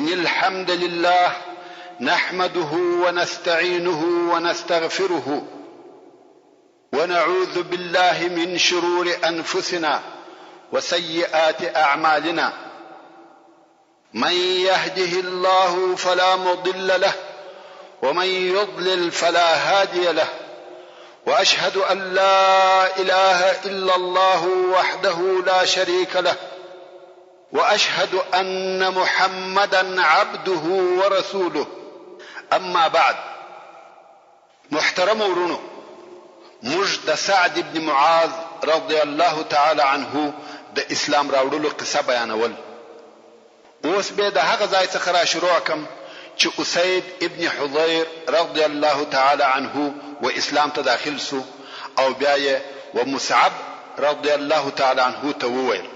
إن الحمد لله نحمده ونستعينه ونستغفره ونعوذ بالله من شرور أنفسنا وسيئات أعمالنا من يهده الله فلا مضل له ومن يضلل فلا هادي له وأشهد أن لا إله إلا الله وحده لا شريك له وأشهد أن محمدا عبده ورسوله أما بعد. محترم ورونو، مجد سعد بن معاذ رضي الله تعالى عنه د اسلام راوړلو قصه بیانول. اوس به د هغه ځای څخه را شروع کوم چې اسید ابن حضیر رضی الله تعالی عنه و اسلام ته داخل سو او بیا یې و مصعب رضی الله تعالی عنه ته وویل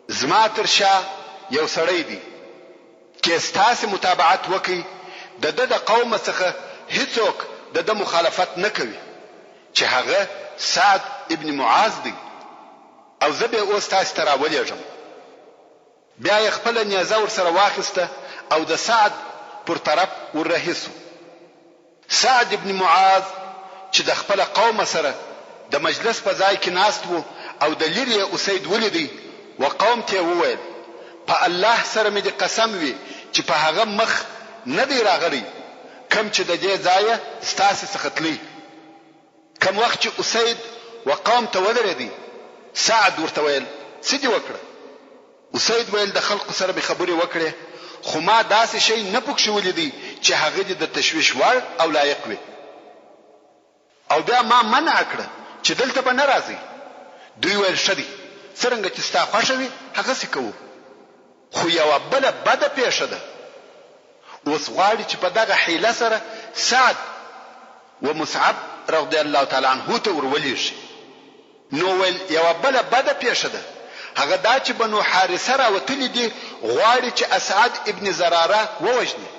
زما تر شا یو سړی دی چې ستاسو متابعت وکي د قوم څخه هیڅوک د مخالفت نه کوي چې هغه سعد ابن معاذ دی او زه به اوس تاسو ته راولېږم. بیا یې خپل نیزه ورسره واخیسته او د سعد پر طرف وررهیسو. سعد ابن معاذ چې د خپل قوم سره د مجلس په ځای کې ناست وو او د لري اسید ولیدي و قوم ته وویل په الله سره مې د قسم وي چې په هغه مخ نه دی راغلی کم چې د دې ځای ستاسو څخه تلی. کم وخت چې اسید و قوم ته ودرېدي سعد ورته ویل څه دې وکړه؟ اسید ویل د خلکو سره به خبرې وکړې خو ما داسې شی نه پکښې ولیدي چې هغه دې د تشویش وړ او لایق وي او بیا ما منع کړه چې دلته به نه راځي. دوی ویل ښه دی څرنګه چې ستا خوښه وي هغسې کوو خو یوه بله بده پیښه ده. اوس غواړي چې په دغه حیله سره سعد و مصعب رضی الله تعالی عنه ته ورولېږي. نو ویل یوه بله بده پیښه ده هغه دا چې بنو حارثه راوتلي دي غواړي چې اسعد ابن زراره ووژني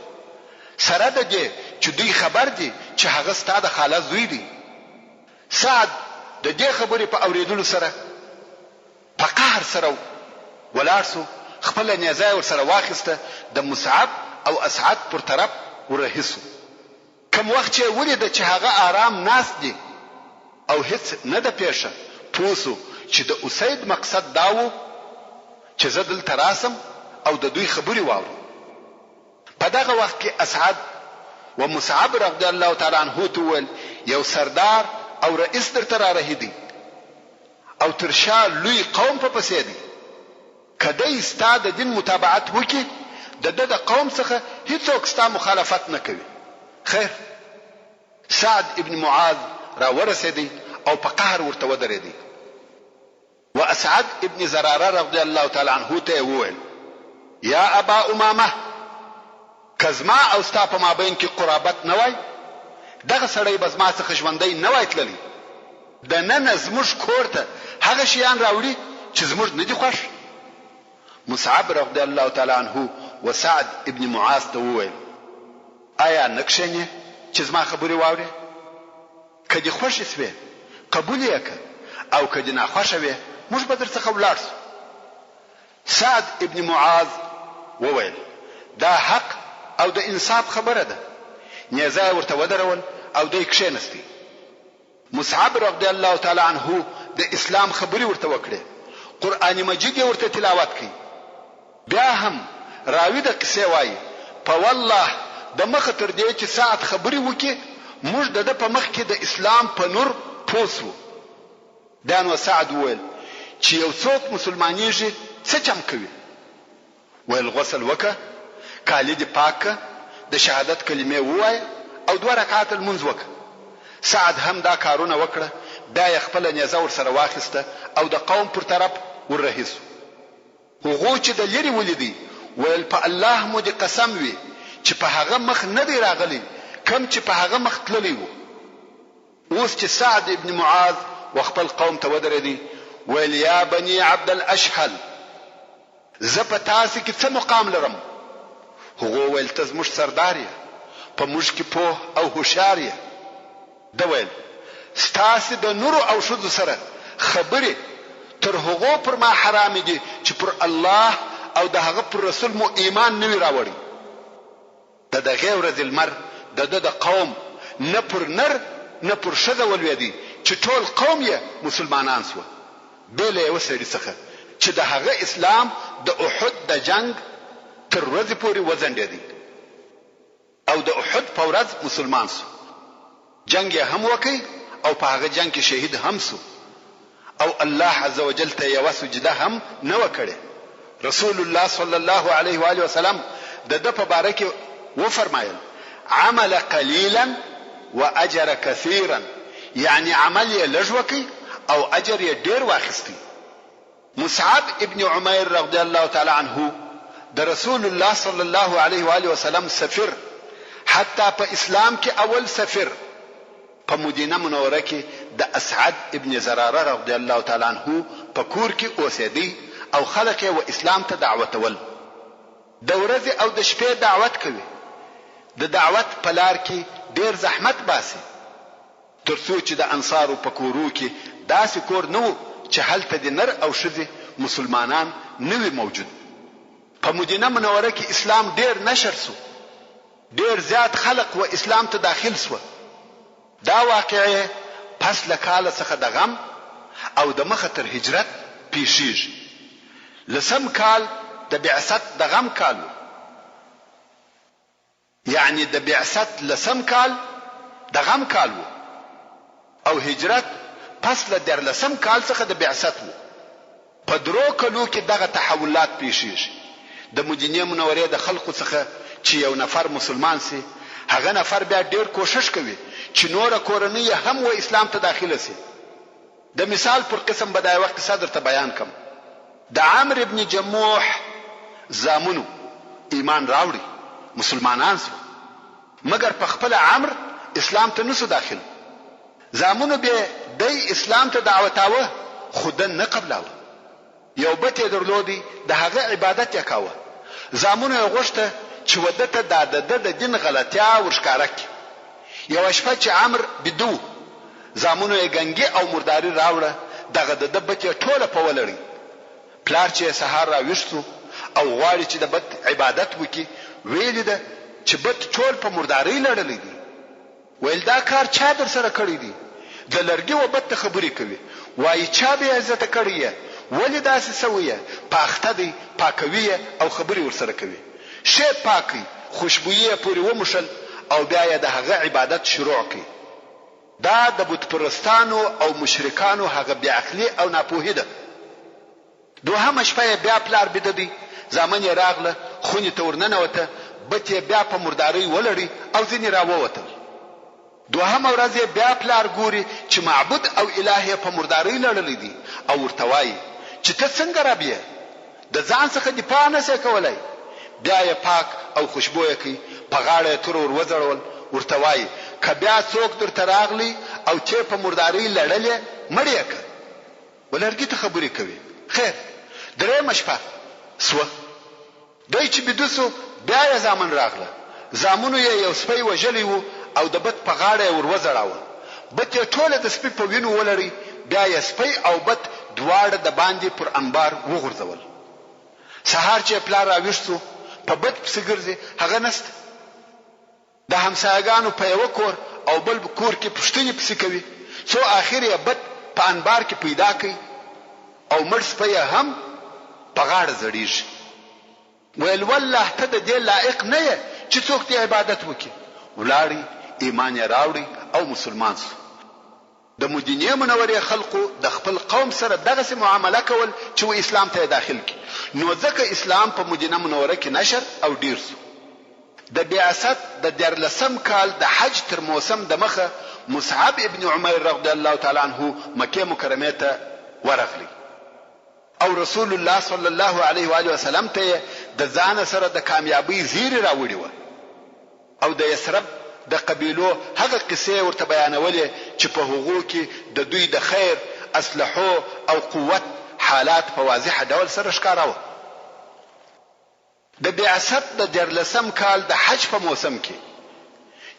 سره د دې چې دوی خبر دي چې هغه ستا د خاله زوی دی. سعد د دې خبرې په اورېدلو سره په قهر سره ولاړ سو، خپل نیزه ورسره واخیسته د مصعب او اسعد پر طرف ورهیسو. کم وخت چې ولیده چې هغه آرام ناست دي او هیڅ نه ده پیښه پوه سو چې د اسید مقصد دا و چې زه دلته راسم او د دوی خبرې واورم. په دغه وخت کې اسعد و مصعب رضی الله تعالی عنه ته وویل یو سردار او رئیس درته رارهیدي او تر شا لوی قوم په پسې دی. کدی ستا د دین متابعت وکي د قوم څخه هیڅوک ستا مخالفت نه کوي. خیر سعد ابن معاذ را ورسېدی او په قهر ورته ودرېدی. و اسعد ابن زراره رضی الله تعالی عنه ته وویل یا ابا امامه کزما او ستا په مابین کې قرابت نه وای دغه سړی به زما څخه ژوندی نه وای تللی. د نن زموږ کور ته هغه شیان راوړي چې زموږ نه دي خوښ. مصعب رضی الله تعالی عنه و سعد ابن معاذ ته وویل آیا نکښنې چې زما خبرې واورې؟ کدی خوښ سوې قبول یې که او کدی ناخوښه وې موږ به درڅخه ولاړ سو. سعد ابن معاذ وویل دا حق او د انصاف خبره ده. نیزه ورته ودرول او دوی کښېنستي. مصعب رضی الله تعالی عنه د اسلام خبرې ورته وکړې، قرآن مجید یې ورته تلاوت کړي. بیا هم راوی د قصې وایي په والله د مخه تر دې چې سعد خبرې وکړي موږ د په مخ کې د اسلام په نور پوسو. دا نو سعد وویل چې یو څوک مسلمانېږي څه چم کوي؟ ویل غسل وکړه، کالي دې پاک د شهادت کلمې ووایه او 2 رکعات لمونځ وکړه. سعد هم دا کارونه وکړه. بیا یې خپله نیزه ورسره واخیسته او د قوم پر طرف وررهیسو. هغو چې د لرې ولیدي ویل په الله مو دې قسم وي چې په هغه مخ نه دی راغلی کم چې په هغه مخ تللی وو. اوس چې سعد ابن معاذ و خپل قوم ته ودرېدی ویل یا بني عبد الاشهل زه په تاسو کې څه مقام لرم؟ هغو ویل ته زموږ سردار یې، په موږ کې پوه او هوښیار یې. ده ویل ستاسو د نورو او ښځو سره خبرې تر هغو پر ما حرام دي چې پر الله او د هغه پر رسول مو ایمان نه وي راوړي. د دغه ورځې لمر د قوم نه پر نر نه پر ښځه ولوېدی چې ټول قوم یې مسلمانان سو بل یو سړي څخه چې د هغه اسلام د احد د جنگ تر ورځې پورې وزندېدی او د احد په ورځ مسلمان سو جنگ یې هم وکړي او په هغه جنگ کې شهید هم سو او الله عزوجل ته یو سجده هم نه وکړي رسول الله صلی الله علیه و آله وسلم د په باره کې و فرمایل عمل قليلا واجر كثيرا يعني عمل یې لږ وکړي او اجر یې ډیر واخیستی مصعب ابن عمیر رضی الله تعالی عنه د رسول الله صلی الله علیه و آله وسلم سفیر حتی په اسلام کې اول سفیر په مدینه منوره کې د اسعد ابن زراره رضی الله تعالی عنه په کور کې اوسېدی او خلک یې و اسلام ته دعوت ول د ورځې او د شپې دعوت کوي د دعوت په لار کې ډیر زحمت باسي ترڅو چې د انصارو په کورو کې داسې کور نه و چې هلته د نر او ښځې مسلمانان نه وي موجود په مدینه منوره کې اسلام ډیر نشر سو ډیر زیات خلق و اسلام ته داخل سو دا واقعه پس له کال څخه د غم او د مخه تر هجرت پیښیږي لسم کال د بعثت د غم کال یعنی د بعثت لسم کال د غم کال او هجرت پس له در لسم کال څخه د بعثت په درو کلو کې دغه تحولات پیښیږي د مدینه منورې د خلکو څخه چې یو نفر مسلمان سي هغه نفر بیا ډیر کوشش کوي چې نور کورنۍ هم و اسلام ته داخله سي د مثال پر قسم بدای وخت صدر ته بیان کوم د عمرو ابن جموح زامنو ایمان راوړي مسلمانان سو مګر په خپل عمرو اسلام ته نسو داخل زامنو به د اسلام ته دعوتاوه خود نه قبلاوه یو بته درلودي د هغه عبادت یکاوه زامنو یې غوښته چې ودته د دین غلطیا ورشکارک یو شپه چې عمرو بدو زامنو یې ګنګي او مرداري راوړه دغه د بته ټوله په ولړي پلار چې سهار را وښتو او غواړي چې د بت عبادت وکي ویل ده چې بت ټول په مرداري لړلې دي ویل دا کار چا در سره کړی دی د لرګي و بت خبرې کوي وای چا به عزت کړی ولی داسې سویه پاخته دی پاکوي او خبرې ورسره کوي شی پاکي خوشبويي پورې ومشل او بیا یې د هغه عبادت شروع کړي دا د بت پرستانو او مشرکانو هغه بیا عقلي او ناپوهي ده دوهم شپه بیا پلار بددي زامن یې راغله خونی ته ورننوته بت بیا په مرداري ولړي او ځینې راووتل دوهم ورځ بیا پلار ګوري چې معبود او الهي په مرداري لړلې دي او ورتوای چې ته څنګه رابیه د ځان څخه دفاع نه سې کولای بیا یې پاک او خوشبوې کوي په غاړه تر ور وځړول ورتوای کبیا څوک در تراغلی او چې په مرداري لړلې مړی ک ولرګي ته خبرې کوي خیر درې مشپه سو دای چې بدوسو بیا یې زامن راغله زامنو یې یو سپی وجلی وو او د بت په غاړه ور وځړاوه بت یې ټوله د سپی په وینو ولري بیا یې سپی او بت دواړه د باندې پر انبار وغورځول سهار چې پلار راوښتو په بت پسې ګرځي هغه نست د همسایګانو په یو کور او بل کور کې پښتنې پسې کوي څو اخر یې بت په انبار کې پیدا کوي او مړ سپی هم په غاړه زړیږي ویل والله ته د دې لایق نه یې چې څوک دې عبادت وکړي ولاړی ایمان یې راوړي او مسلمان شو د مدینه منورې خلقو د خپل قوم سره دغه معامله کول چې و اسلام ته داخل کی نو ځکه اسلام په مدینه منوره کې نشر او ډیر شو د بعثت د درلسم کال د حج تر موسم د مخه مصعب ابن عمیر رضی الله تعالی عنه مکه مکرمه ته ورغلی او رسول الله صلی الله علیه و آله وسلم ته د ځان سره د کامیابی زیری راوړی و او د یثرب د قبیلو هغه قصې ورته بیانولې چې په هغو کې د دوی د خیر اصلحو او قوت حالات په واضح ډول سره ښکاراوه د بعثت د درلسم کال د حج په موسم کې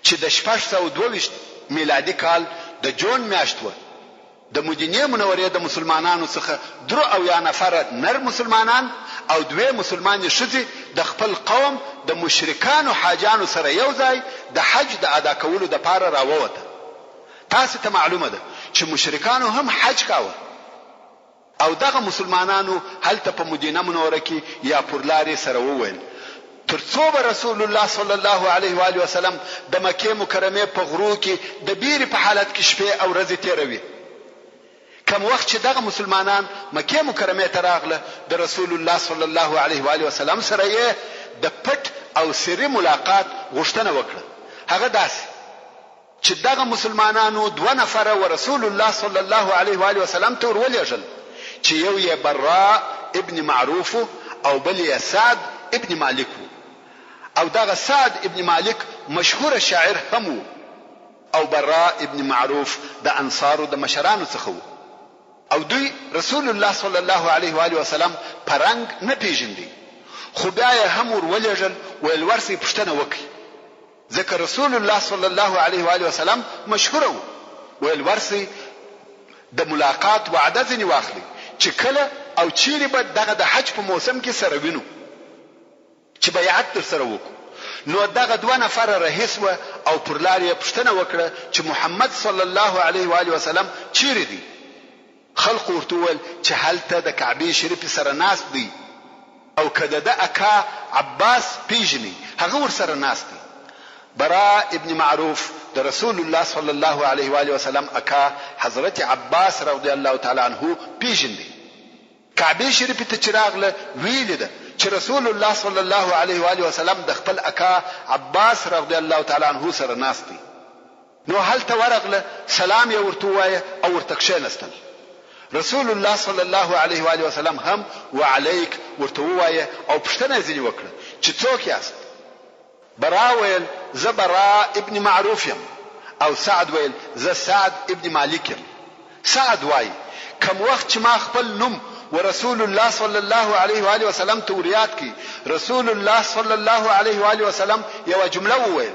چې د 622 میلادي کال د جون میاشت و د مدینه منورې د مسلمانانو څخه 3 نفر نر مسلمانان او 2 مسلمانې ښځې د خپل قوم د مشرکانو حاجانو سره یو ځای د حج د ادا کولو د پاره راووته. تاسو ته معلومه ده چې مشرکانو هم حج کاوه او دغه مسلمانانو هلته په مدینه منوره کې یا پرلارې سره وویل ترڅو به رسول الله صلی الله علیه و آله وسلم د مکه مکرمه په غرو کې د بیر په حالت کې شپې او ورځې تیروي. کوم وخت چې دغه مسلمانان مکه مکرمه ته راغله د رسول الله صلی الله علیه و آله وسلم سره یې د پټ او سری ملاقات غوښتنه وکړه. هغه داسې چې دغه مسلمانانو 2 نفر و رسول الله صلی الله علیه و آله وسلم ته ورولېږل چې یو یې براء ابن معروف او بل یې سعد ابن مالک او دغه سعد ابن مالک مشهور شاعر هم او براء ابن معروف د انصارو د مشرانو څخه او دوی رسول الله صلی الله علیه و آله وسلم پرنګ نه پیژندي خو بیا یې هم ورولېږل ویل ورسې پوښتنه وکړي ځکه رسول الله صلی الله علیه و آله وسلم مشهور ویل ورسې د ملاقات وعده ځنی واخلي چې کله او چیرې به دغه د حج په موسم کې سره وینو چې بیعت در سره وکړو. نو دغه 2 نفر رئیس و او پرلار یې پوښتنه وکړه چې محمد صلی الله علیه و آله وسلم چیرې دی. خلق ورته وویل چې هلته د کعبه شریف سره ناست دی او کده د اکا عباس پیژني هغه ور سره ناست دی. براء ابن معروف د رسول الله صلی الله علیه و آله وسلم اکا حضرت عباس رضی الله تعالی عنه پیژندي. کعبه شریف ته چراغله ویل ده چې رسول الله صلی الله علیه و آله وسلم د خپل اکا عباس رضی الله تعالی عنه سره ناست دی. نو هلته ورغله سلام یې ورته وایه او ورته کښېنستل. رسول الله صلی الله علیه و آله وسلم هم وعلیک ورته وایه او پوښتنه ځنی وکړه چې څوک یاست. براء ویل زه براء ابن معروف یم او سعد ویل زه سعد ابن مالک یم. سعد وای کوم وخت چې ما خپل نوم ورسول الله صلی الله علیه و آله وسلم توریات کی رسول الله صلی الله علیه و آله وسلم یو جمله وویل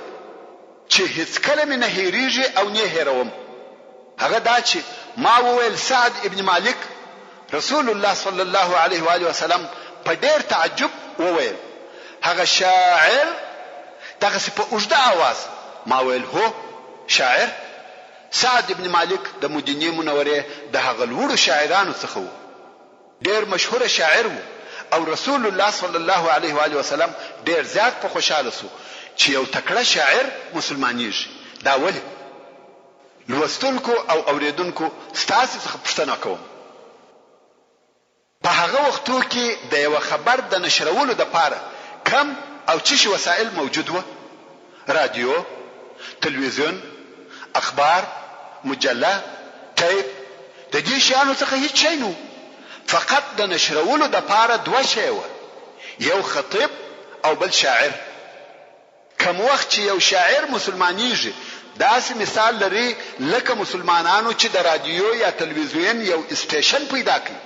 چې هیڅ کلمه نه هېریږي او نه هېروم. هغه دا چې ما وویل سعد ابن مالک رسول الله صلی الله علیه و آله وسلم په ډېر تعجب وویل هغه شاعر دغه په اوږده आवाज ما ویل هو شاعر. سعد ابن مالک د مدینه منوره د هغه لوړو شاعرانو څخه و ډېر مشهور شاعر و او رسول الله صلی الله علیه و آله وسلم ډېر زیات په خوشاله سو چې یو تکړه شاعر مسلمانېږي. دا ولې لوستونکو او اوریدونکو ستاسو څخه پوښتنه کوم په هغه وختو کې د یو خبر د نشرولو د پاره کم او چی وسایل موجود و؟ رادیو، تلویزیون، اخبار، مجله، تیپ د دې شیانو څخه هیڅ شی نه فقط د نشرولو د پاره 2 شی و یو خطیب او بل شاعر. کوم وخت چې یو شاعر مسلمانېږي داسې مثال لري لکه مسلمانانو چې د رادیو یا تلویزیون یو استیشن پیدا کړي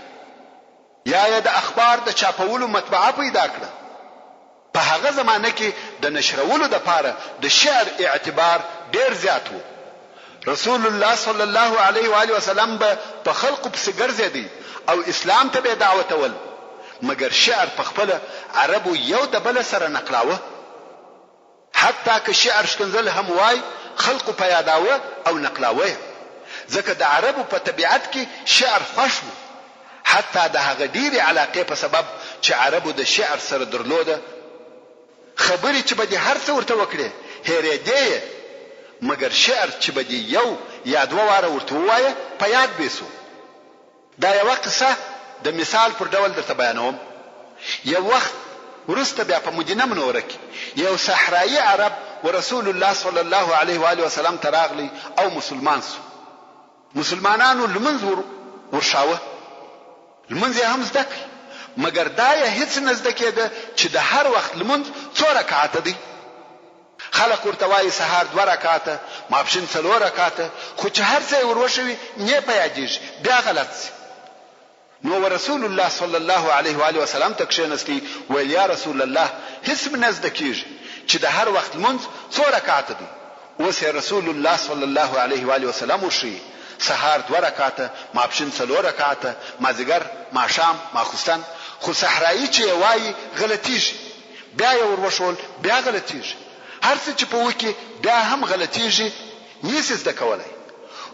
یا د اخبار د چاپولو مطبعه پیدا کړه. په هغه زمانه کې د نشرولو د پاره د شعر اعتبار ډیر زیات و. رسول الله صلی الله علیه و آله وسلم په خلق پس ګرځېدی او اسلام ته به دعوت ول مګر شعر په خپل عربو یو د بل سره نقلاوه. حتی که شعر شکنزل هم وای خلق په یاداوه او نقلاوه ځکه د عربو په طبيعت کې شعر خوښ و. حتی د هغه ډیره علاقه په سبب چې عربو د شعر سره درلوده خبرې چې به دي هر څه ورته وکړي هېرې دی مګر شعر چې به دي یو یا 2 واره ورته وایي په یاد بیسو. دا یو قصه د مثال پر ډول درته بیانوم. یو وخت ورسته بیا په مدینه منوره کې یو صحرایي عرب ورسول الله صلی الله علیه و آله وسلم تراغلی او مسلمان سو. مسلمانانو لمنځ ورشاوه لمنځ هم زده کړ مګر دا یې هیڅ نه زده کېده چې د هر وخت لمونځ 2 رکعاته دي. خلق ورته وایي سهار 2 رکعاته ماپښین 4 رکعاته خو چې هر څه وروښوي نه پیاجیږي بیا غلط سي. نو رسول الله صلی الله علیه و آله وسلم ته کښېنستی ویل یا رسول الله هیڅ نه زده کېږي چې د هر وخت لمونځ 2 رکعاته دي. اوس رسول الله صلی الله علیه و آله وسلم وشي سهار 2 رکعاته، ماپښین 4 رکعاته، مازیګر، ماښام، ماخوستن. خو صحرایي چې وایي غلطیږي، بیا یې ورشول بیا غلطیږي، هر څه چې په وکی بیا هم غلطیږي، نيسي زده کولای.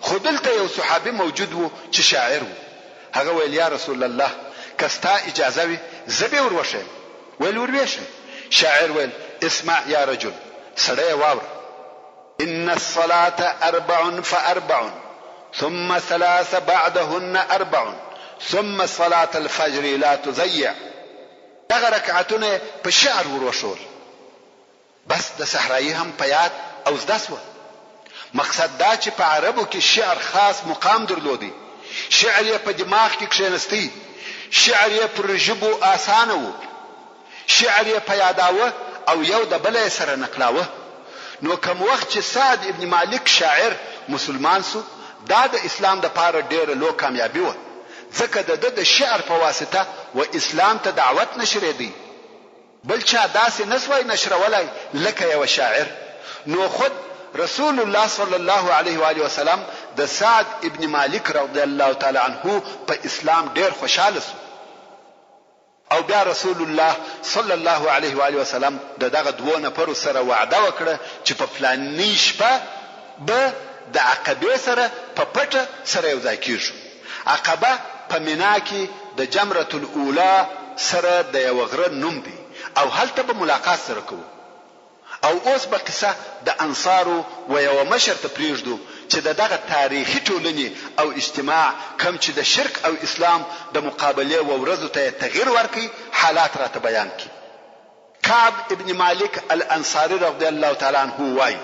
خو دلته یو صحابي موجود وو چې شاعر وو. هغه ویل یا رسول الله کستا اجازه وي زبې وروشه. ویل وروشه. شاعر ویل اسمع یا رجل، سړی واور، ان الصلاه 4 فاربع ثم 3 بعدهن 4 ثم صلاه الفجر لا تضيع. دغه رکعتونه په شعر وروشول. بس د صحرایي هم په یاد او زده سو. مقصد دا چې په عربو کې شعر خاص مقام درلودي. شعر یې په دماغ کې کښینستی، شعر یې پر ژبو آسانه وو، شعر یې په یاداوه او یو د بل سره نقلاوه. نو کوم وخت چې سعد ابن مالک شاعر مسلمان سو، دا د اسلام د پاره ډېره لو کامیابی و، ځکه د شعر په واسطه و اسلام ته دعوت نشریدي. بل چا داسې نسوای نشرولای لکه یو شاعر. نو خود رسول الله صلی الله علیه و آله وسلم د سعد ابن مالک رضی الله تعالی عنه په اسلام ډیر خوشاله سو. او بیا رسول الله صلی الله علیه و آله وسلم دغه 2 نفر سره وعده وکړه چې په پلانې شپه به د عقبه سره په پټه سره یو ځای کیږي. عقبه په مینا کې د جمره الاولی سره د یو غره نوم دی او هلته به ملاقات سره کوو. او اوس به قصه د انصارو و یو مشر ته پریږدو چې دغه تاریخي ټولنې او اجتماع کم چې د شرک او اسلام د مقابله و ورځو ته تغییر ورکړي حالات راته بیان کړي. کعب ابن مالک الانصاری رضی الله تعالی عنه وایي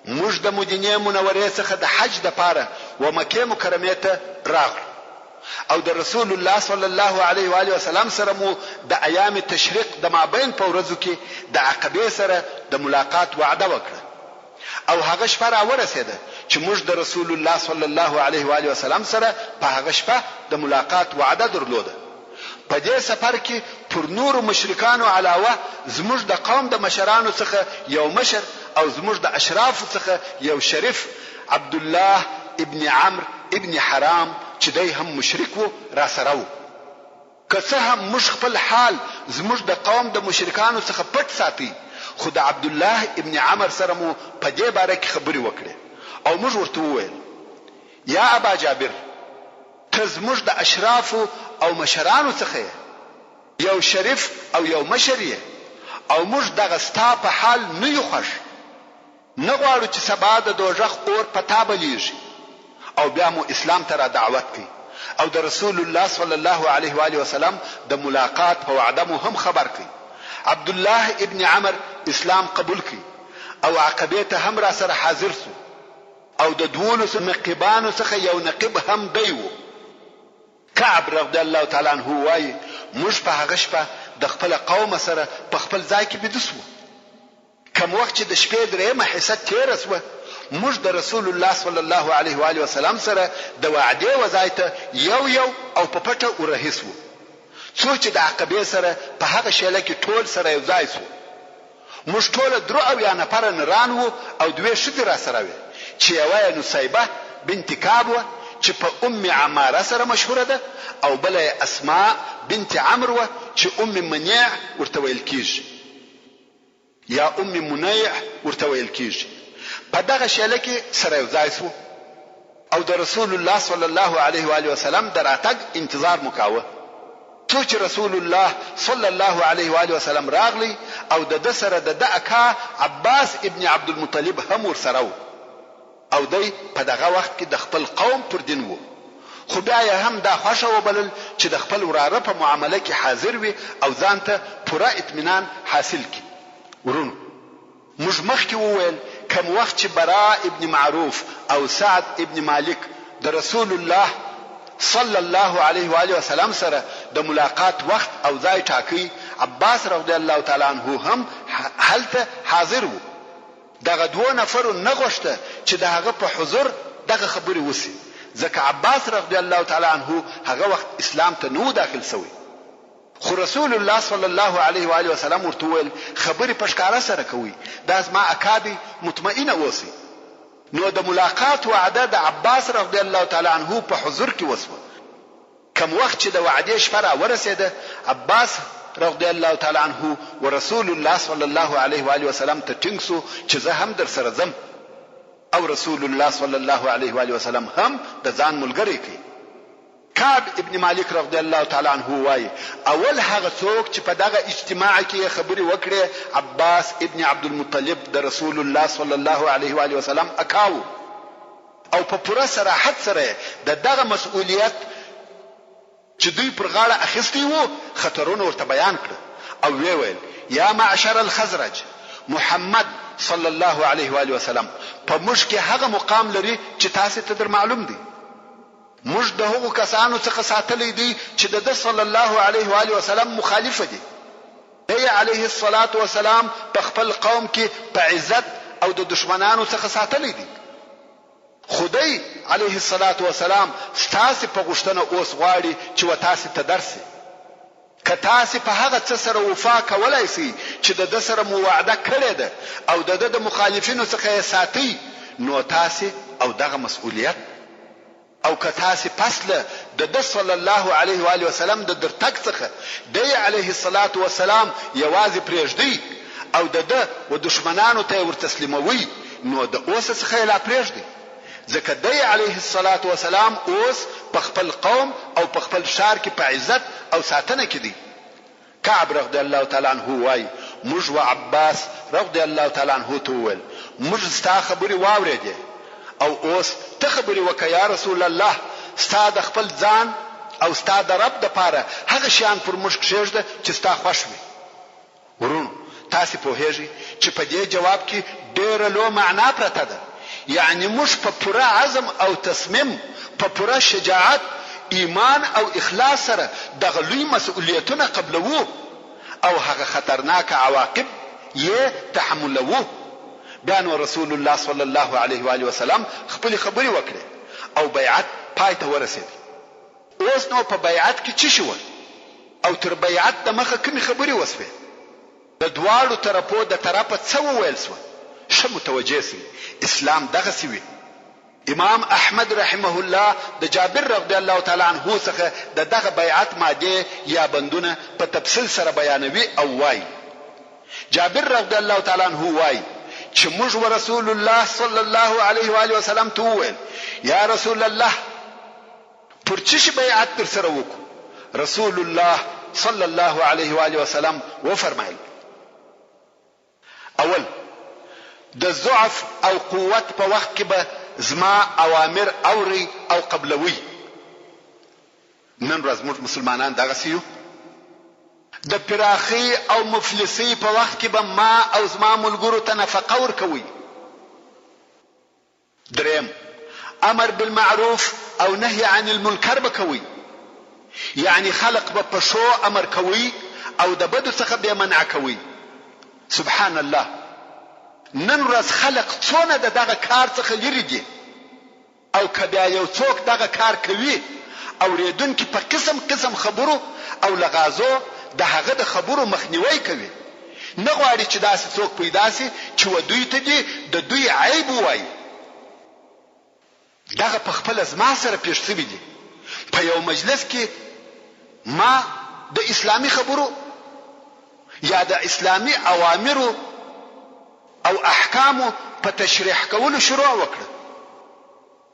موږ د مدینه منورې څخه د حج د پاره و مکه مکرمه ته راغلو او د رسول الله صلی الله علیه و آله وسلم سره مو د ایام تشریق د مابین په ورځو کې د عقبه سره د ملاقات وعده وکړه. او هغه شپه را ورسېده چې موږ د رسول الله صلی الله علیه و آله وسلم سره په هغه شپه د ملاقات وعده درلوده. په دې سفر کې پر نور مشرکانو علاوه زموږ د قوم د مشرانو څخه یو مشر او زموږ د اشراف څخه یو شریف عبد الله ابن عمرو ابن حرام چې دای هم مشرک وو را سره وو. که څه هم موږ خپل حال زموږ د قوم د مشرکانو څخه پټ ساتي، خو د عبد الله ابن عمرو سره مو په دې باره کې خبرې وکړې او موږ ورته وویل یا ابا جابر ته زموږ د اشراف او مشرانو څخه یو شریف او یو مشر یې او موږ دغه ستا په حال نه یو خوښ، نه غواړو چې سبا د دوزخ اور په تا بلیږي. او بیا مو اسلام ته را دعوت کړي او د رسول الله صلی الله علیه و آله وسلم د ملاقات په وعده مو هم خبر کړي. عبد الله ابن عمرو اسلام قبول کړي او عقبه ته هم را سره حاضر سو او د 12 نقيبانو څخه یو نقيب هم دی وو. کعب رضی الله تعالی عنہ وایي موږ په هغه شپه د خپل قوم سره په خپل ځای کې بيدسو. کوم وخت چې د شپې درېمه حصہ تیر سو موږ د رسول الله صلی الله علیه و آله وسلم سره د وعده وزایته یو او په پټه ورهیسو. څو چې د عقبه سره په هغه شیله کې ټول سره یو ځای سو. موږ ټول درو او یا نفر نران وو او 2 شتي را سره وي چې یوه نصیبه بنت کعب چې په ام عماره سره مشهوره ده او بل اسماء بنت عمرو چې ام منیع ورته ویل کیږي یا ام منیع ورته ویل کیږي. په دغه شیله کې سره یو ځای سو او د رسول الله صلی الله علیه و آله وسلم دراتګ انتظار مکاوه. څو چې رسول الله صلی الله علیه و آله وسلم راغلی او د سره د اکا عباس ابن عبد المطلب هم ور سره او دی په دغه وخت کې د خپل قوم پر دین وو. خو بیا هم دا خوښه وبلل چې د خپل وراره په معامله کې حاضر وي او ځان ته پوره اطمینان حاصل کړي. ورونو موږ مخکې وویل کوم وخت چې براء ابن معروف او سعد ابن مالک د رسول الله صلی الله علیه و آله وسلم سره د ملاقات وخت او ځای ټاکی، عباس رضی الله تعالی عنہ هم هلته حاضر وو. دغه 2 نفر نه غوښته چې دغه په حضور دغه خبري وسی، ځکه عباس رضی الله تعالی عنہ هغه وخت اسلام ته نو داخل شوی. خو رسول الله صلی الله علیه و آله وسلم ورته ویل خبري پښکارا سره کوي، دا زما اکادي مطمئنه اوسئ. نو د ملاقات وعده د عباس رضی الله تعالی عنه په حضور کې وسوه. کم وخت چې د وعدې شپه را ورسېده، عباس رضی الله تعالی عنه ورسول الله صلی الله علیه و آله وسلم ته ټینګ سو چې زه هم در سره ځم، او رسول الله صلی الله علیه و آله وسلم هم د ځان ملګری کړي. کعب ابن مالک رضی الله تعالی عنه وایي اول هغه څوک چې په دغه اجتماع کې خبري وکړي عباس ابن عبد المطلب د رسول الله صلی الله علیه و آله وسلم اکاو، او په پوره صراحت سره دغه مسؤلیت چې دوی پر غاړه اخیستی وو خطرونه ورته بیان کړ، او ویل یا معشر الخزرج، محمد صلی الله علیه و آله وسلم په موږ کې هغه مقام لري چې تاسو ته در معلوم دي. موږ د هغو کسانو څخه ساتلې دي چې د صلی الله علیه و آله وسلم مخالفه دي. دی علیه الصلاة والسلام په خپل قوم کې په عزت او د دشمنانو څخه ساتلې دي. خدای علیه الصلاة والسلام ستاسو په غوښتنه اوس غواړي چې وتاسو ته درسي. که تاسو په هغه څه سره وفا کولای شئ چې د سره مو وعده کړې ده او د مخالفینو څخه ساتي، نو تاسو او دغه مسؤلیت، او که تاسو پسله د صلی الله علیه و آله وسلم د درتګ څخه دی علیه الصلاة والسلام یوازې پرېږدي او د دشمنانو ته ورتسلیموي، نو د اوس څخه لا پرېږدي، ځکه دی علیه الصلاة والسلام اوس په خپل قوم او په خپل شار کې په عزت او ساتنه کې دي. کعب رضی الله تعالی عنه وایي موږ و عباس رضی الله تعالی عنه ته وویل موږ ستا خبرې واورېدې، او اوس ته خبرې وکړه یا رسول الله، ستا د خپل ځان او ستا د رب دپاره هغه شیان پر موږ کښېږده چې ستا خوښ وي. ورونو تاسې پوهېږئ چې په دې جواب کې ډېره لو معنا پرته ده. یعنی موږ په پوره عزم او تصمیم، په پوره شجاعت، ایمان او اخلاص سره دغه لوی مسؤلیتونه قبلوو او هغه خطرناک عواقب یې تحملوو. بیا نو رسول الله صلی الله علیه و آله وسلم خپل خبرې وکړې او بیعت پای ته ورسېد. اوس نو په بیعت کې څه شول او تر بیعت د مخه کومې خبرې وسوې؟ د دواړو طرفو د طرفه څه وویل سوه؟ ښه متوجه سئ، اسلام دغسې وي. امام احمد رحمه الله د جابر رضی الله تعالی عنه څخه دغه بیعت ماده یا بندونه په تفصیل سره بیانوي او وایي. جابر رضی الله تعالی عنه وایي چې موږ ورسول الله صلی الله علیه و آله وسلم ته وویل یا رسول الله پر څه بیعت تر سره وکړو؟ رسول الله صلی الله علیه و آله وسلم وفرمایل اول د ضعف او قوت په وخت کې به زما اوامر اوري او قبلوي. نن ورځ موږ مسلمانان دغسې یو. د پراخي او مفلسي په وخت کې به ما او زما ملګرو ته نفقه ورکوي. دریم امر بالمعروف او نهي عن المنکر به کوي، یعنی خلق به په شو امر کوي او د بدو څخه به منع کوي. سبحان الله، نن ورځ خلق څونه دغه کار څخه لري دي، او کبیا یو څوک دغه کار کوي اوریدونکي په قسم قسم خبرو او لغازو د هغه د خبرو مخنیوي کوي. نه غواړي چې داسې څوک پیدا سي چې ودوی ته دي د دوی عیب وایي. دغه په خپل زما سره پیښ شوي دي. په یو مجلس کې ما د اسلامي خبرو یا د اسلامي اوامرو او احکامو په تشریح کولو شروع وکړه،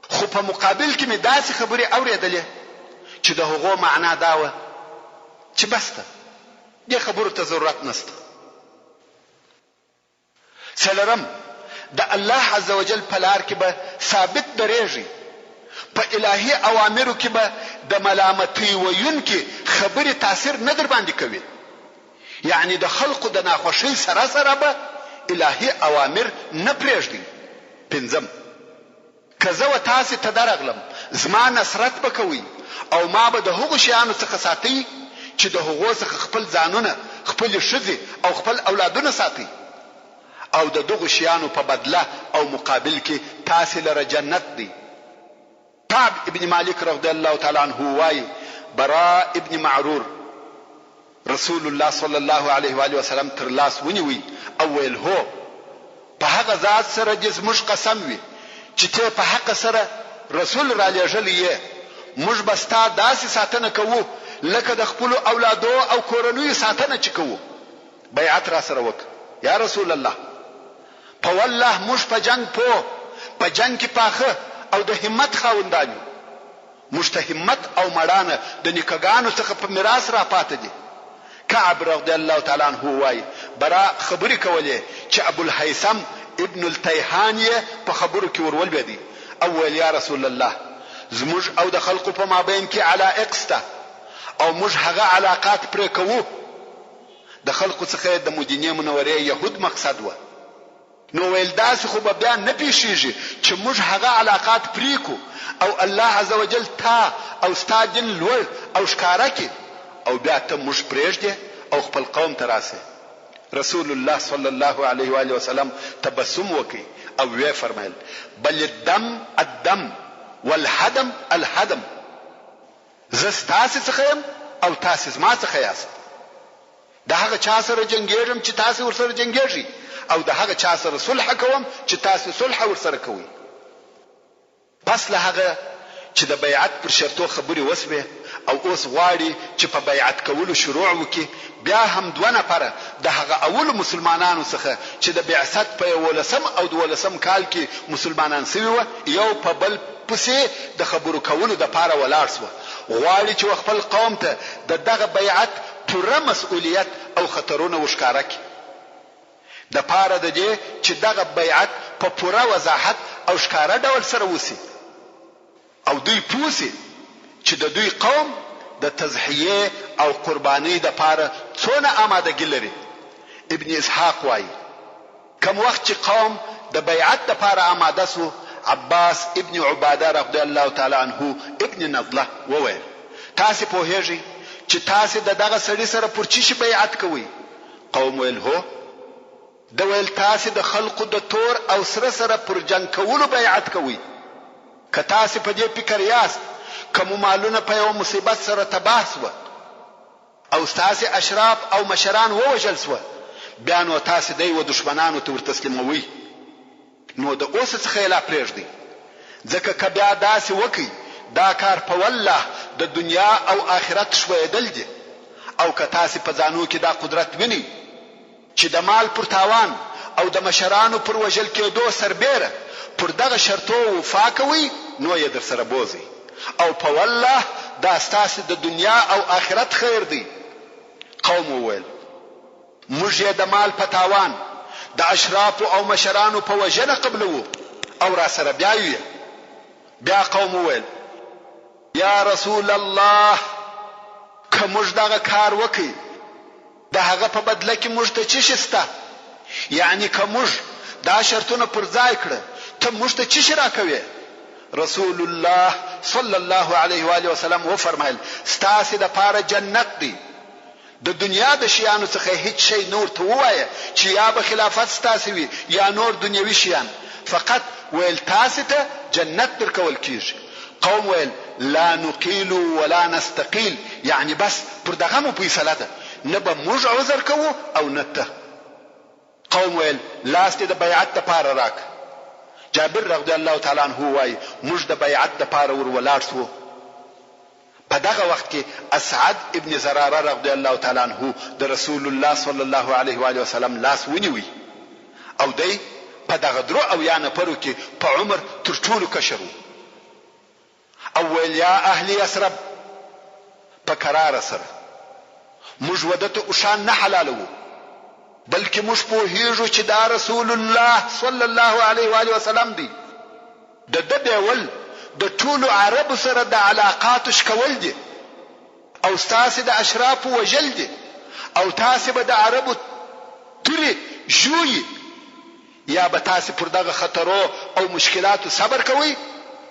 خو په مقابل کې مې داسې خبرې اورېدلې چې د هغو معنا دا وه چې بس ته دې خبرو ته ضرورت نشته. څلورم د الله عز وجل په لار کې به ثابت درېږي. په الهي اوامرو کې به د ملامتۍ ویونکي خبرې تاثیر نه در باندې کوي، یعنی د خلقو د ناخوښۍ سره سره به الهي اوامر نه پرېږدي. پنځم که زه و تاسې ته درغلم زما نصرت به کوي او ما به د هغو شیانو څخه ساتي چې د هغو څخه خپل ځانونه، خپل ښځې او خپل اولادونه ساتي، او د دغو شیانو په بدله او مقابل کې تاسې لره جنت دی. کعب ابن مالک رضی الله تعالی عنه وایي براء ابن معرور رسول الله صلی الله علیه و آله وسلم تر لاس ونیوی او ویل هو په هغه ذات سره چې زموږ قسم وي چې ته په حق سره رسول را لېږلی یې، موږ به ستا داسې ساتنه کوو لکه د خپلو اولادو او کورنیو ساتنه چې کوو. بیعت را سره وکړه یا رسول الله. په والله موږ په جنگ په جنگ کې پاخه او د همت خاوندان یو. موږ ته همت او مړانه د نیکګانو څخه په میراث را پاتې دي. کعب رضی الله تعالی عنہ وایي برا خبرې کولې چې ابو الهیثم ابن التیهان په خبرو کې ورولوېدی او ویل یا رسول الله زموږ او د خلقو په مابین کې علائق سته او موږ هغه علاقات پرې کوو. د خلقو څخه د مدینې منورې يهود مقصد و. نو ویل داسې خو به بیا نه پیښیږي چې موږ هغه علاقات پرې کو او الله عزوجل تا او ستا دین لوړ او ښکارا کې او بیا ته موږ پرېږدې او خپل قوم ته راسې. رسول الله صلی الله علیه و آله وسلم تبسم وکي او وی فرمایل بل الدم الدم والهدم الهدم. زه تاسو څخه يم او تاسو زما څخه یاست. د هغه چا سره جنگیږم چې تاسو ورسره جنگیږئ او د هغه چا سره صلح کوم چې تاسو صلح ورسره کوئ. پس له هغه چې د بیعت پر شرطو خبرې وسوي او اوس غواړي چې په بیعت کولو شروع وکړي، بیا هم دوه نفره د هغه اول مسلمانانو څخه چې د بعثت په 11 او 12 کال کې مسلمانان سوي و، یو په بل پسې د خبرو کولو د پاره ولاړ سو. غواړي چې خپل قوم ته د دغه بیعت پوره مسؤلیت او خطرونه وښکاره کړي. د پاره د دې چې دغه بیعت په پوره وضاحت او ښکاره ډول سره وسی او دوی پوسی چې د دوی قوم د تضحیه او قربانی د پاره څونه آمادګي لري. ابن اسحاق وایي کوم وخت چې قوم د بیعت د پاره آماده سو، عباس ابن عباده رضی الله تعالی عنه ابن نضله وویل تاسو په هیږي چې تاسو دغه سړي سره پرچی بیعت کوئ؟ قوم ویل هو. د ویل تاسو د خلقو د تور او سره سره پر جنگ کولو بیعت کوئ؟ که تاسو په دې فکر یاست کوم مالونه په یو مصیبت سره تباه سو او تاسو اشراف او مشران ووجل سو، بیا نو تاسو د یو دشمنانو ته ورتسلیموي. نو د اوس څخه لا پرېږدي، ځکه که بیا داسې وکړي دا کار په والله د دنیا او آخرت شویدل دي. او که تاسو په ځانو کې دا قدرت ویني چې د مال پر تاوان او د مشرانو پر وجل کېدو سربېره پر دغه شرطو وفا کوي، نو یې در سره بوزي او په والله دا ستاسو د دنیا او آخرت خیر دی. قوم وویل موږ یې د مال په تاوان د اشراف او مشرانو په وجنه قبلو او را سره بیاوی. بیا قوم وویل یا رسول الله که موږ دغه کار وکړي د هغه په بدله کې موږ ته څه شته؟ یعنی که موږ دا شرطونه پر ځای کړه ته موږ ته څه راکوي؟ رسول الله صلی الله علیه و آله وسلم و فرمایل ستاسو د پاره جنت دی. د دنیا د شیانو څخه هیڅ شی نور ته وایه چې یا به خلافت ستاسو وي یا نور دنیوي شیان، فقط ویل تاسو ته جنت درکول کیږي. قوم ویل لا نقیل ولا نستقیل، یعنی بس پر دغه مو فیصله ده، نه به موږ عذر کوو او نه ته. قوم ویل لاست د بیعت لپاره راک. جابر رضی الله تعالی عنہ وایي موږ د بیعت لپاره ور ولاړ شو. په دغه وخت کې اسعد ابن زراره رضی الله تعالی عنہ د رسول الله صلی الله علیه و آله وسلم لاس ونیوي او دی په دغه درو او یا نفرو کې په عمر تر ټولو کشر او ویل یا اهل یثرب په قرار سره موږ ودته او شان نه حلالو، بلکې موږ په هیڅ چې دا رسول الله صلی الله علیه و آله وسلم دی. د دبول د ټولو عرب سره د علاقات شکول دي او تاسو د اشراف وجل دي او تاسو به د عربو تری جوړي یا به تاسو پر دغه خطرو او مشکلاتو صبر کوئ،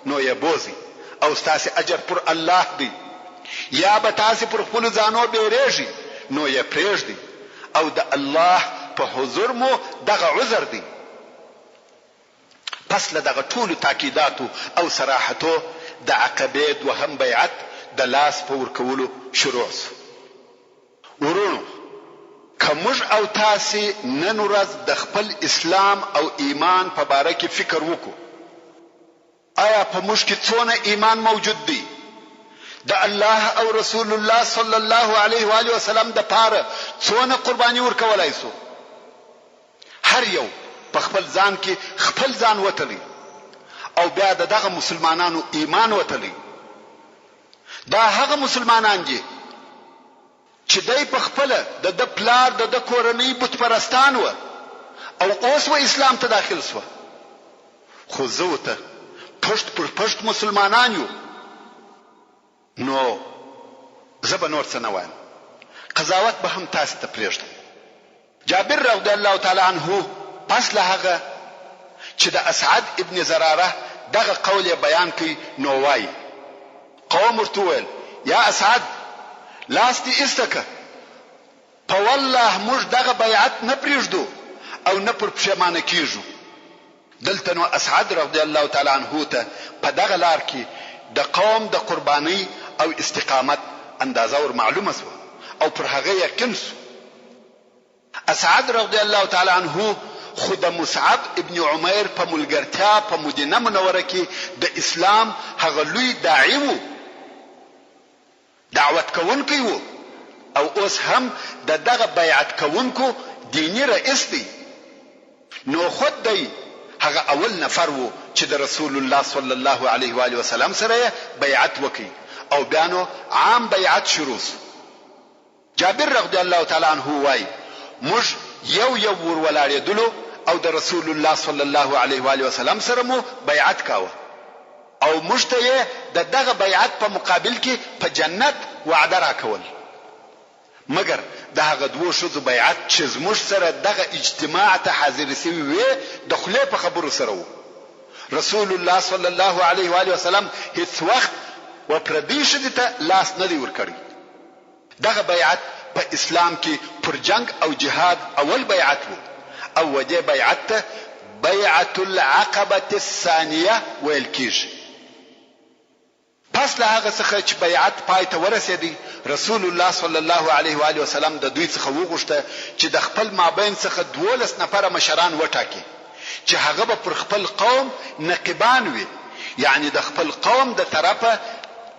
نو یې بوزي او تاسو اجر پر الله دی. یا به تاسو پر خپل ځانو بیریږي، نو یې پرېږدي او د الله په حضور مو دغه عذر دی. پس له دغه ټولو تاکیداتو او صراحتو د عقبې دوهم بیعت د لاس په ورکولو شروع شو. ورونو که موږ او تاسو نن ورځ د خپل اسلام او ایمان په باره کې فکر وکړو آیا په موږ کې څونه ایمان موجود دی د الله او رسول الله صلی الله علیه و آله وسلم د پاره څونه قرباني ورکولای سو؟ هر یو په خپل ځان کې خپل ځان وتلی او بیا دغه مسلمانانو ایمان وتلی. دا هغه مسلمانان دي چې دای په خپل د پلار د کورنۍ بت پرستان و او اوس و اسلام ته داخل سو. خو زوته پښت پر پښت مسلمانان یو. نو زب نور څه نه وایم، قضاوت به هم تاسو ته پرېږدم. جابر رضی الله تعالی عنه پس له هغه چې د اسعد ابن زراره دغه قول بیان کړي نو وای قوم ورته ویل یا اسعد لاستی استکه په والله موږ دغه بیعت نه پرېږدو او نه پر پښیمانه کیږو. دلته نو اسعد رضی الله تعالی عنه ته په دغه لار کې د قوم د قرباني او استقامت اندازه ور معلومه سو او پر هغه یقین سو. اسعد رضی الله تعالی عنه خود مصعب ابن عمیر په ملګرتیا په مدینه منوره کې د اسلام هغه لوی داعی وو، دعوت کوونکی وو او اوس هم دغه بیعت کوونکو دینی رئیس دی. نو خود دی هغه اول نفر وو چې د رسول الله صلی الله علیه و آله وسلم سره بیعت وکړي او بیانو عام بیعت شروع. جابر رضی الله تعالی عنه وای موږ یو ور ولاړېدلو او د رسول الله صلی الله علیه و آله وسلم سره مو بیعت کاوه او موږ ته دغه بیعت په مقابل کې په جنت وعده راکول. مګر دغه دوه شذ بیعت چې زموږ سره دغه اجتماع ته حاضر سوي وي د خله په خبرو سره وو. رسول الله صلی الله علیه و آله وسلم هیڅ وخت و پردي شدته لاس نه دی ورکړي. دغه بیعت په اسلام کې پر جنگ او جهاد اول بیعت وو او وجه بیعت ته بیعت العقبه الثانیه ویل کیږي. پس له هغه څخه چې بیعت پای ته ورسېدی رسول الله صلی الله علیه و آله وسلم د دوی څخه وغوښته چې د خپل مابین څخه 12 نفر مشران وټاکي چې هغه به پر خپل قوم نقیبان وي، یعنی د خپل قوم د طرفه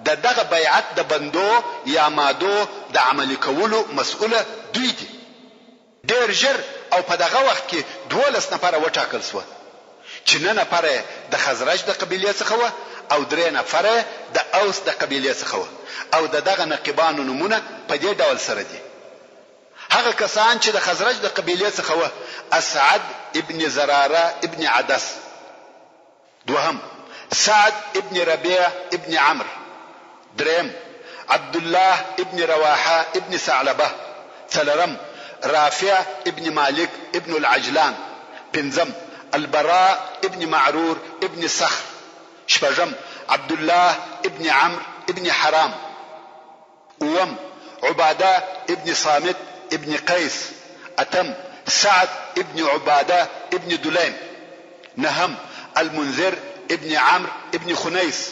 دغه بیعت د بندو یا مادو د عملي کولو مسؤله دوی دي. ډېر ژر او په دغه وخت کې 12 نفر وټاکل شو چې 9 نفر د خزرج د قبيله څخه و او 3 نفر د اوس د قبيله څخه و او دغه نقیبانو نمونه په دې ډول سره دي. هغه کسان چې د خزرج د قبيله څخه و اسعد ابن زراره ابن عدس، دوهم سعد ابن ربيع ابن عمرو، درهم عبد الله ابن رواحه ابن ثعلبه، څلورم رافع ابن مالك ابن العجلان، پنځم البراء ابن معرور ابن صخر، شپږم عبد الله ابن عمرو ابن حرام، اوم عباده ابن صامت ابن قيس، اتم سعد ابن عباده ابن دليم، نهم المنذر ابن عمرو ابن خنيس.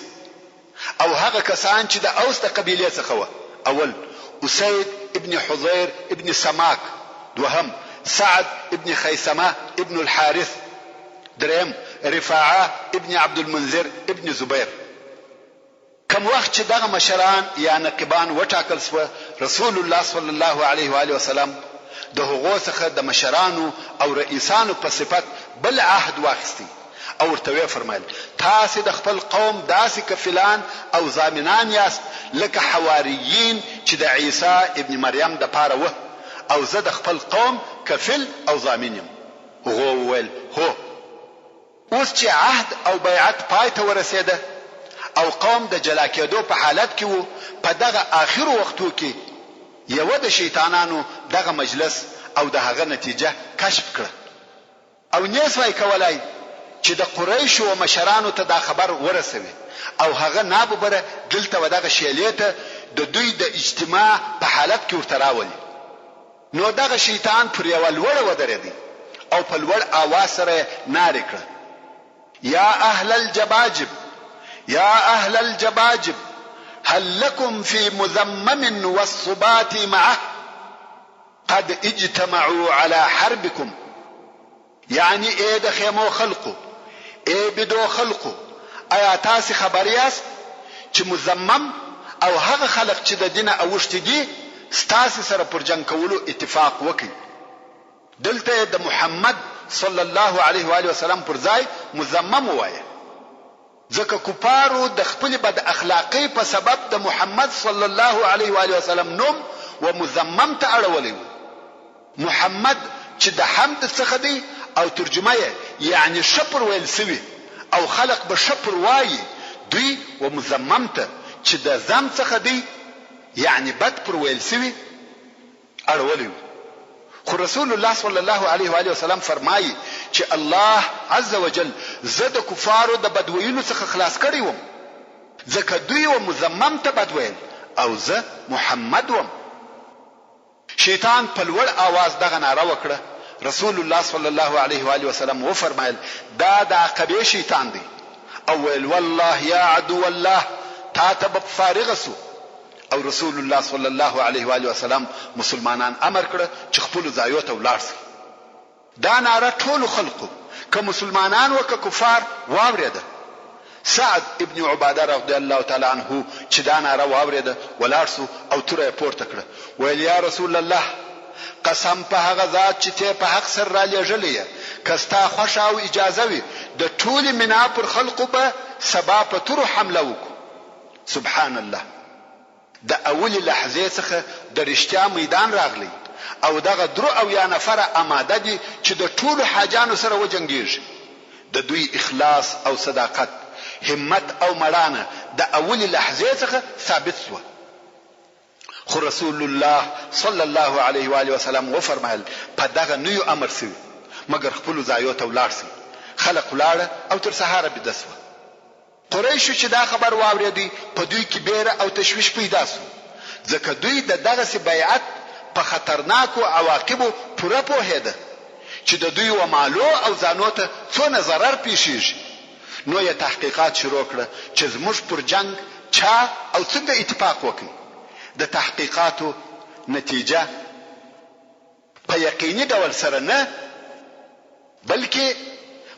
او هغه کسان چې د اوس د قبيله څخه و اول اسيد ابن حضير ابن سماك، دوهم سعد ابن خيثمه ابن الحارث، درهم رفاعه ابن عبد المنذر ابن زبير. کوم وخت چې دغه مشران یا نقیبان وټاکل شو رسول الله صلی الله علیه و آله وسلم د هغو څخه د مشرانو او رئیسانو په صفت بل عهد واخیستی او ورته فرمایل تاسو د خپل قوم داسې کفلان او ضامنان یاست لکه حواریین چې د عیسی ابن مریم د پاره و او زه د خپل قوم کفل او ضامن یم. هغه ویل هو. اوس چې عهد او بیعت پای ته ورسېده او قوم د جلا کېدو په حالت کې وو په دغه آخر وختو کې یو د شیطانانو دغه مجلس او دغه نتیجه کشف کړه او نیسوي کولای چې د قریش او مشرانو ته دا خبر ورسوي او هغه ناببره دلته ودغه شیلیته د دوی د اجتماع په حالت کې ورته راولي. نو دغه شیطان پر یو لوړ ودرېدی او په لوړ आवाज سره ناره کړه یا اهل الجباجب يا أهل الجباجب هل لكم في مذمم والصبات معه قد اجتمعوا على حربكم. يعني ايه دخيمو خلقو ايه بدو خلقو آیا تاسو خبر یاست چې مزمم او هغه خلق چې د دینه اوښتي دي ستاسو سره پر جنگ کولو اتفاق وکړي؟ دلته د محمد صلی الله علیه و آله وسلم پر ځای مزمم وایي، ځکه کفارو د خپل بد اخلاقی په سبب د محمد صلی الله علیه و آله وسلم نوم و مزمم ته اړولې. محمد چې د حمد څخه دی او ترجمه یعنی شپر ویل سوی او خلق به شپر وایي، دوی و مزمم ته چې د زم څخه دی یعنی بد پر ویل سوی اړولې. خو رسول الله صلی الله علیه و آله وسلم فرمایي چې الله عز وجل زه د کفارو د بدویلو څخه خلاص کړی وم، ځکه دوی و مزمم ته بد ویل او زه محمد وم. شیطان په لوړ आवाज دغه ناره وکړه. رسول الله صلی الله علیه و آله وسلم و فرمایل دا د عقبې شیطان دی او ویل والله یا عدو الله تا ته فارغ سو. او رسول الله صلی الله علیه و آله وسلم مسلمانان امر کړ چې خپل ځایو ته ولاړ شي. دا ناره ټول خلقو که مسلمانان او که کفار واورېده. سعد ابن عباده رضی الله تعالی عنه چې دا ناره واورېده ولاړ سو او تر پورته کړ، ویل یا رسول الله قسم په هغه ذات چې ته په حق سره را لېږلې کستا خوښ او اجازه وي د ټول منا پر خلقو به سبا په تر حمله وکړو. سبحان الله، د اول لحظه څخه د رښتیا میدان راغلی او دغه درو او یا نفر آماده دي چې د ټولو حاجانو سره وجنګیږي. د دوی اخلاص او صداقت، همت او مړانه د اول لحظه څخه ثابت شو. خو رسول الله صلی الله علیه و آله وسلم و فرمایل په دغه نیو امر سوی مگر خپل ځایو ته ولاړ شي. خلق ولاړ او تر سهار بده شو. قریشو چې دا خبر واورېدی په دوی کې بیره او تشویش پیدا شو، ځکه دوی د دغه بیعت په خطرناکو عواقبو پوره پوهېده چې د دوی و مالو او ځانو ته څونه ضرر پیښیږي. نو یې تحقیقات شروع کړه چې زموږ پر جنگ چا او څنګه اتفاق وکړي. د تحقیقاتو نتیجه په یقیني ډول سره نه بلکې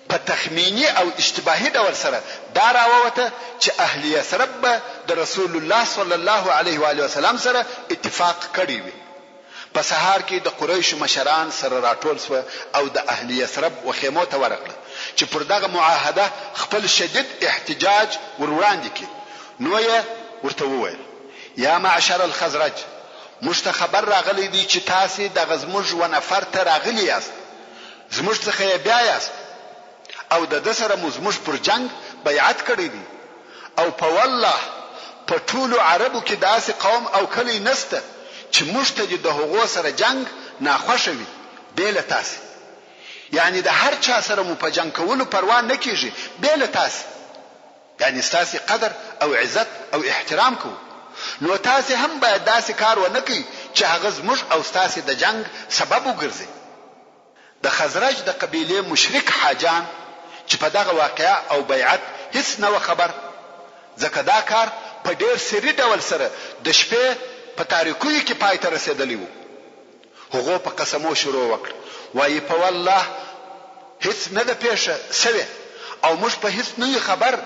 په تخمینی او اشتباهی ډول سره دا راووته چې اهل یثرب د رسول الله صلی الله علیه و آله وسلم سره اتفاق کړی وي. په سهار کې د قریش مشران سره راټول شو او د اهل یثرب وخیمو ته ورغله چې پر دغه معاهده خپل شدید احتجاج وړاندې کړي. نو یې ورته وویل یا معشر الخزرج مشت خبر راغلی دی چې تاسو د غزموج و نفر ته راغلی یاست، زموږ څخه بیا یاست او د سره مزموج پر جنگ بیعت کړی دی او په والله په ټولو عربو کې داسې قوم او کلی نسته چې مشتدي د هغو سره جنگ ناخوښه وي بیل تاسو، یعنی د هر چا سره مو په جنگ کولو پروا نه کیږي بیل تاسو، یعنی تاسو قدر او عزت او احترام کوو. نو تاسو هم باید داسې کار ونه کوي چې هغه زموږ او تاسو د جنگ سبب وګرځي. د خزرج د قبیله مشرک حاجان چې په دغه واقعا او بیعت هیڅ نه خبر، ځکه دا کار په ډیر سری ډول سره د شپې په تاریکوي کې پای ته رسیدلی وو. هغه په قسمو شروع وکړ، وایي په والله هیڅ نه د پیښه سوي او موږ په هیڅ نه خبر.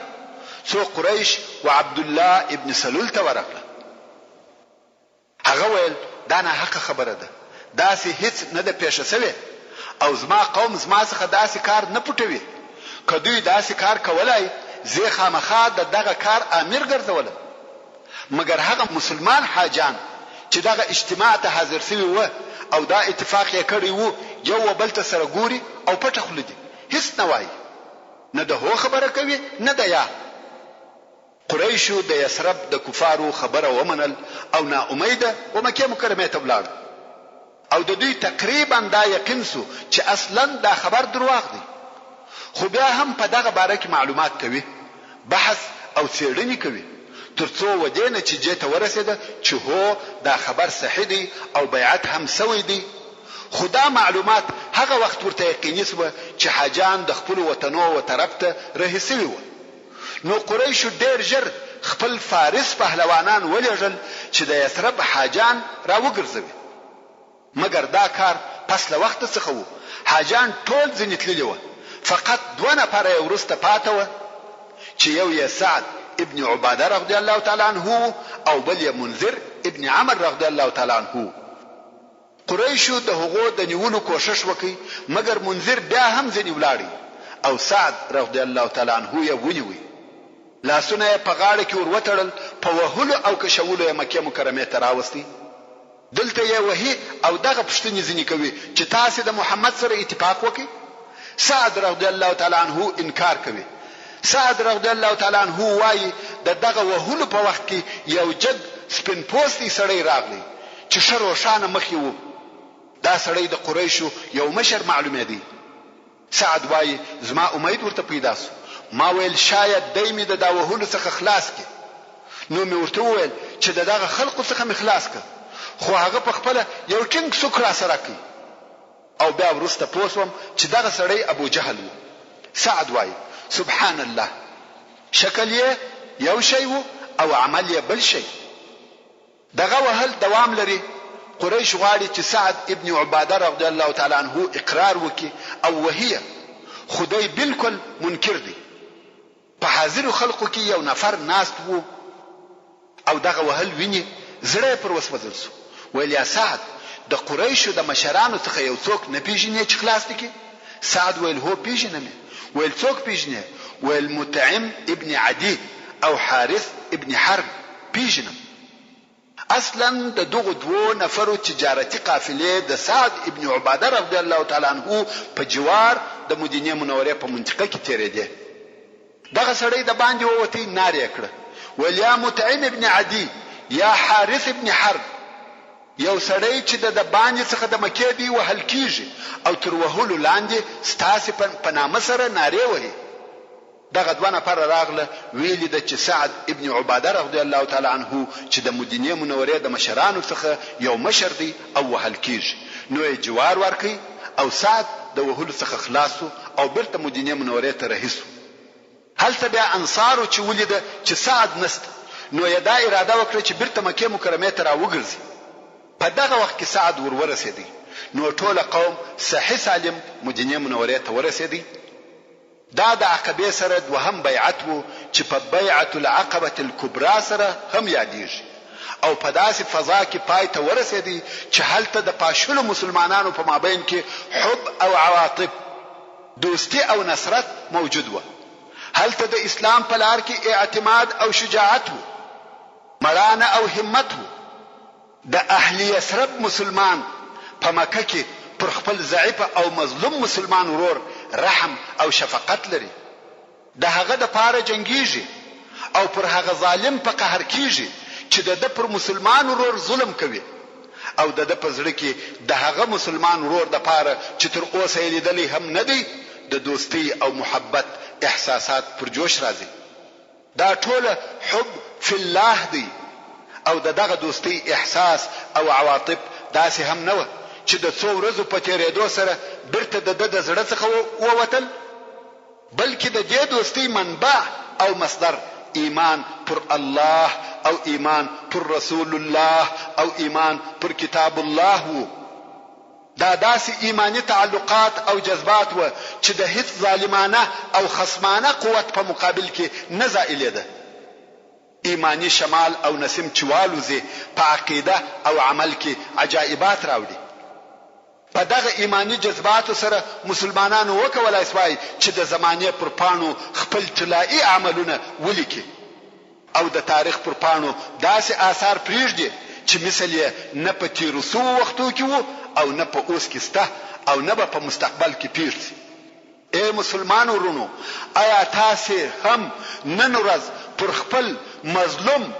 سو قریش و عبد الله ابن سلول ته ورغله. هغه ویل دا نه حق خبره ده، داسې هیڅ نه د پیښه سوي او زما قوم زما څخه داسې کار نه پټوي. کدوې داسې کار کولای زه خامخا دغه کار امیر ګرځولم، مگر هغه مسلمان حاجان چې دغه اجتماع ته حاضر شوی و او دا اتفاق یې کړی وو یو بل ته سره ګوري او پټه خلدي هیڅ نه وایي، نه ده هو خبره کوي نه ده یا. قریشو د یثرب د کفارو خبره ومنل او نا امیده و مکه مکرمه ته ولاړ او د دوی تقریبا دا یقین سو چې اصلا دا خبر دروغ دی. خو بیا هم په دغه باره کې معلومات کوي، بحث او څېړنې کوي ترڅو ودې نتیجې ته ورسېده چې هو دا خبر صحیح دی او بیعت هم سوی دی. خدا معلومات هغه وخت ورته یقیني سو چې حاجان د خپل وطنو و طرف ته رهسوي و. نو قریش ډېر ژر خپل فارس پهلوانان ولېږل چې د یثرب حاجان را وګرځوي، مګر دا کار پس له وخت څخه وو. حاجان ټول ځنې تللي و، فقط 2 نفر یې ورسته پاته و چې یو یې سعد ابن عباده رضی الله تعالی عنه او بل یې منذر ابن عمر رضی الله تعالی عنه. قریشو د هغو د نیولو کوشش وکړي مګر منذر بیا هم ځنی ولاړی او سعد رضی الله تعالی عنه یې ونیوي. لاسونه یې په غاړه کې وروتړل، په وهلو او کشولو یې مکه مکرمه ته راوستي. دلته یې وਹੀ او دغه پښتنې ځنی کوي چې تاسو د محمد سره اتفاق وکړي. سعد رضی الله تعالی عنه انکار کوي. سعد رضی الله تعالی عنه وايي دغه وهلو په وخت کې یو جد سپین پوستي سړی راغلی چې شر شانه مخ وو. دا سړی د قریشو یو مشر معلومه دی. سعد وايي زما امید ورته پیدا سو، ما ویل شاید دایمي د وهلو څخه خلاص کی. نو مې ورته ویل چې دغه خلقو څخه مې خلاص ک، خو هغه په خپل یو ټینګ سکرا سره کی. او بیا ورسته پوسوم چې دغه سړی ابو جهل و. سعد وايي سبحان الله، شکل یې یو شی وو او عمل یې بل شی. دغه وهل دوام لري. قریش غواړي چې سعد ابن عباده رضی الله تعالی عنه اقرار وکي او وهي خدای بالکل منکر دی. په حاضر خلقو کې یو نفر ناست وو او دغه وهل ویني زړه پر وسوځل سو. ویل یا سعد د قریشو د مشرانو څخه یو څوک نه پیژنې چې خلاص دي. سعد ویل هو پیژنم. ویل څوک پیژنې؟ ویل مطعم ابن عدي او حارث ابن حرب پیژنم. اصلا د دغه دوه نفرو تجارتي قافله د سعد ابن عباده رضی الله تعالی عنه په جوار د مدینه منوره په منطقه کې تیرېده. دغه سړی د باندې ووتی ناری کړ. ویل یا مطعم ابن عدي یا حارث ابن حرب، یو سړی چې د باندې څخه د مکې دی وهل کیږي او تر وهلو لاندې ستاسو په نامه سره ناری وهي. دغه دوه نفر راغله ویل د چې سعد ابن عباده رضی الله تعالی عنه چې د مدینه منوره د مشرانو څخه یو مشر دی او وهل کیږي. نو یې جوار ورکي او سعد د وهلو څخه خلاصو او بیرته مدینه منوره ته رهیسو. هلته بیا انصارو چې ولید چې سعد نست، نو یې دا اراده وکړه چې بیرته مکه مکرمه ته راوګرځي. په دغه وخت کې سعد ورسېدی. نو ټول قوم صحیح سالم مدینه منوره ته ورسېدی. دا د عقبه سره دوهم بیعت وو چې په بیعت العقبه الکبرى سره هم یادېږي او په داسې فضا کې پای ته ورسېدی چې هلته د پاشلو مسلمانانو په مابین کې حب او عواطف، دوستی او نصرت موجود و. هلته د اسلام په لار کې اعتماد او شجاعت و، مړانه او همت و. د اهل یثرب مسلمان په مکه کې پر خپل ضعیف او مظلوم مسلمان ورور رحم او شفقت لري. د هغه د پاره جنگیږي او پر هغه ظالم په قهر کیږي چې د پر مسلمان ورور ظلم کوي او د په زړه کې د هغه مسلمان ورور د پاره چې تر اوسه یې لیدلی هم نه دی د دوستی او محبت احساسات پر جوش راځي. دا ټول حب فی الله دی او دغه دوستی احساس او عواطف داسې هم نه و چې د څو ورځو په تیرېدو سره بیرته د زړه څخه ووتل، بلکې د دې دوستی منبع او مصدر ایمان پر الله او ایمان پر رسول الله او ایمان پر کتاب الله وو. دا داسې ایمانی تعلقات او جذبات و چې د هیڅ ظالمانه او خصمانه قوت په مقابل کې نه زائلېده. ایمانی شمال او نسیم چوالوزي په عقیده او عمل کې عجائبات راوړي. په دغه ایمانی جذباتو سره مسلمانانو وکولای شوای چې د زمانه پر پانو خپل طلایی عملونه ولیکي او د تاریخ پر پانو داسې آثار پریږدي چې مثل یې نه په تیرسو وختو کې وو او نه په اوس کې سته او نه په مستقبل کې پیرسي. اے مسلمانانو ورونو، آیا تاسو هم نن ورځ پر خپل مظلوم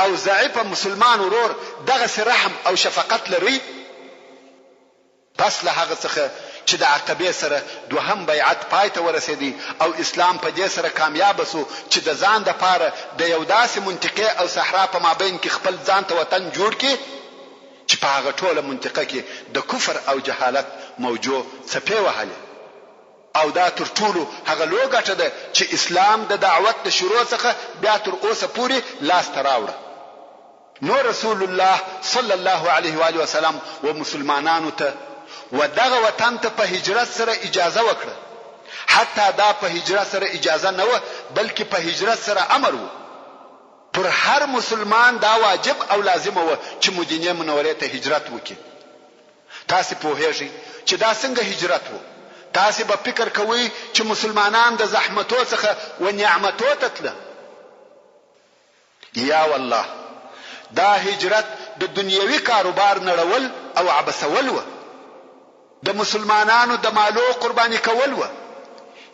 او ضعیف مسلمان ورور دغه رحم او شفقت لري؟ پس له هغه څخه چې د عقبه سره دوهم بیعت پای ته ورسېدی او اسلام په دې سره کامیاب شو چې د ځان د پاره د یو داسې منطقه او صحرا په مابین کې خپل ځان ته وطن جوړ کړي چې په هغه ټوله منطقه کې د کفر او جهالت موجو څپې وهلې. او دا تر ټولو هغه لوی ګټه ده چې اسلام د دعوت د شروع څخه بیا تر اوسه پورې لاس ته راوړه. نو رسول الله صلی الله علیه و آله وسلم و مسلمانانو ته ودغه وطن ته په هجرت سره اجازه وکړه حتی دا په هجرت سره اجازه نه و بلکې په هجرت سره امر و. پر هر مسلمان دا واجب او لازم و چې مدینه منورې ته هجرت وکړي. تاسو پوهیږئ چې دا څنګه هجرت و. تاسو به فکر کوئ چې مسلمانان د زحمتو څخه و نعمتو ته تله. یا والله دا هجرت د دنیوي کاروبار نړول او عبثول و. د مسلمانانو د مالو قرباني کول و.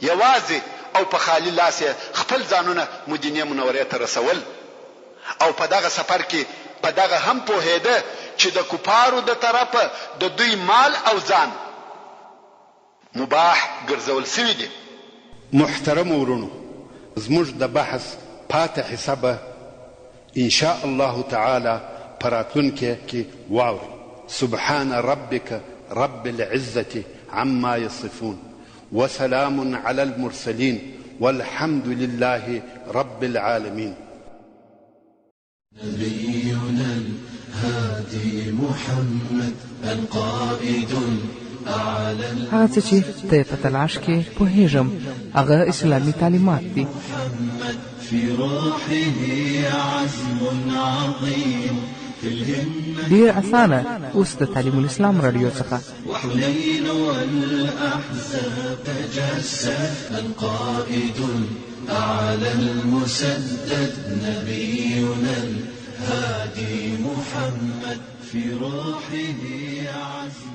یوازې او په خالی لاس خپل ځانونه مدینه منورې ته رسول. او په دغه سفر کې په دغه هم پوهېده چې د کفارو د طرفه د دوی مال او ځان مباح ګرځول شوی دی. محترم ورونو، زموږ د بحث پاتې حسابه ان شاء الله تعالی پراتونکو کې واوري. سبحان ربك رب العزة عما يصفون وسلام على المرسلين والحمد لله رب العالمين. نبينا الهادي محمد القائد هغه څه چې ته په تلاش کې پوهېږم هغه اسلامي تعلیمات دي. في روحه عزم عظيم ډېر اسانه اوس د تعلیم الاسلام رادیو څخه وحنين والأحزاب تجسد القائد أعلى المسدد نبينا الهادي محمد في روحه عزم